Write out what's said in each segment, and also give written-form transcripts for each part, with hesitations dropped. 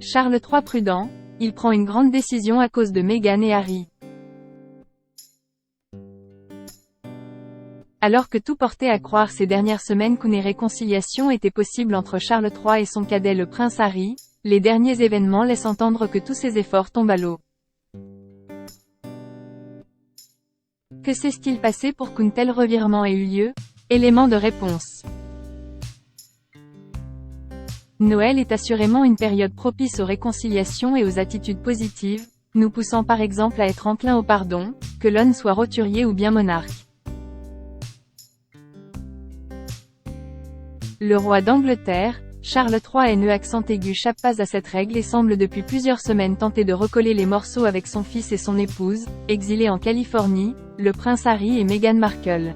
Charles III prudent, il prend une grande décision à cause de Meghan et Harry. Alors que tout portait à croire ces dernières semaines qu'une réconciliation était possible entre Charles III et son cadet le prince Harry, les derniers événements laissent entendre que tous ces efforts tombent à l'eau. Que s'est-il passé pour qu'un tel revirement ait eu lieu? Élément de réponse. Noël est assurément une période propice aux réconciliations et aux attitudes positives, nous poussant par exemple à être enclin au pardon, que l'on soit roturier ou bien monarque. Le roi d'Angleterre, Charles III et accent aigu échappe pas à cette règle et semble depuis plusieurs semaines tenter de recoller les morceaux avec son fils et son épouse, exilés en Californie, le prince Harry et Meghan Markle.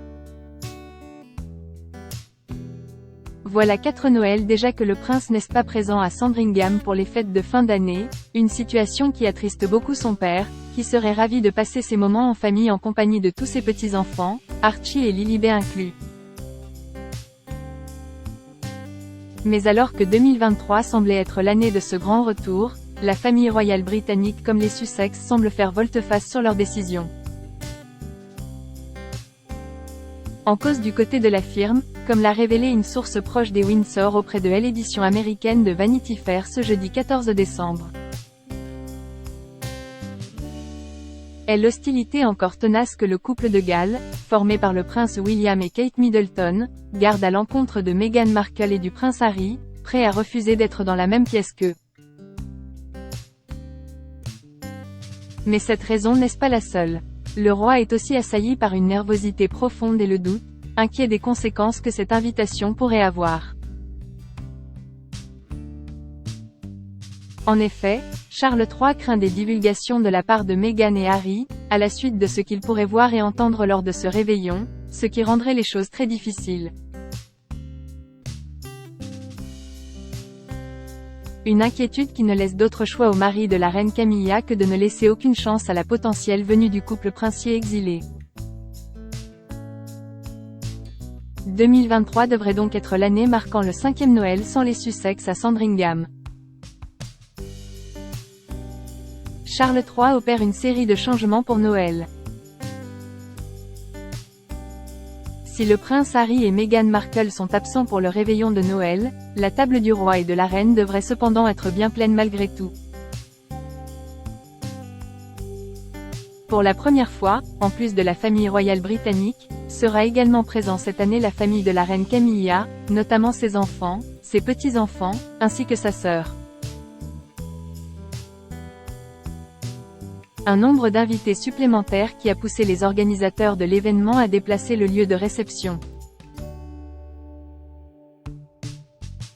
Voilà 4 Noëls déjà que le prince n'est pas présent à Sandringham pour les fêtes de fin d'année, une situation qui attriste beaucoup son père, qui serait ravi de passer ces moments en famille en compagnie de tous ses petits-enfants, Archie et Lilibet inclus. Mais alors que 2023 semblait être l'année de ce grand retour, la famille royale britannique comme les Sussex semblent faire volte-face sur leur décision. En cause du côté de la firme, comme l'a révélé une source proche des Windsor auprès de l'édition américaine de Vanity Fair ce jeudi 14 décembre. Est l'hostilité encore tenace que le couple de Galles, formé par le prince William et Kate Middleton, garde à l'encontre de Meghan Markle et du prince Harry, prêt à refuser d'être dans la même pièce qu'eux. Mais cette raison n'est pas la seule. Le roi est aussi assailli par une nervosité profonde et le doute, inquiet des conséquences que cette invitation pourrait avoir. En effet, Charles III craint des divulgations de la part de Meghan et Harry, à la suite de ce qu'ils pourraient voir et entendre lors de ce réveillon, ce qui rendrait les choses très difficiles. Une inquiétude qui ne laisse d'autre choix au mari de la reine Camilla que de ne laisser aucune chance à la potentielle venue du couple princier exilé. 2023 devrait donc être l'année marquant le 5e Noël sans les Sussex à Sandringham. Charles III opère une série de changements pour Noël. Si le prince Harry et Meghan Markle sont absents pour le réveillon de Noël, la table du roi et de la reine devrait cependant être bien pleine malgré tout. Pour la première fois, en plus de la famille royale britannique, sera également présent cette année la famille de la reine Camilla, notamment ses enfants, ses petits-enfants, ainsi que sa sœur. Un nombre d'invités supplémentaires qui a poussé les organisateurs de l'événement à déplacer le lieu de réception.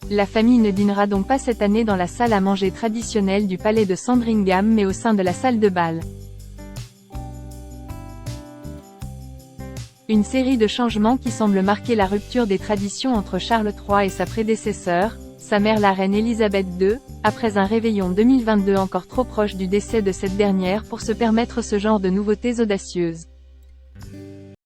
La famille ne dînera donc pas cette année dans la salle à manger traditionnelle du palais de Sandringham mais au sein de la salle de bal. Une série de changements qui semblent marquer la rupture des traditions entre Charles III et sa prédécesseur, sa mère la reine Elisabeth II, après un réveillon 2022 encore trop proche du décès de cette dernière pour se permettre ce genre de nouveautés audacieuses.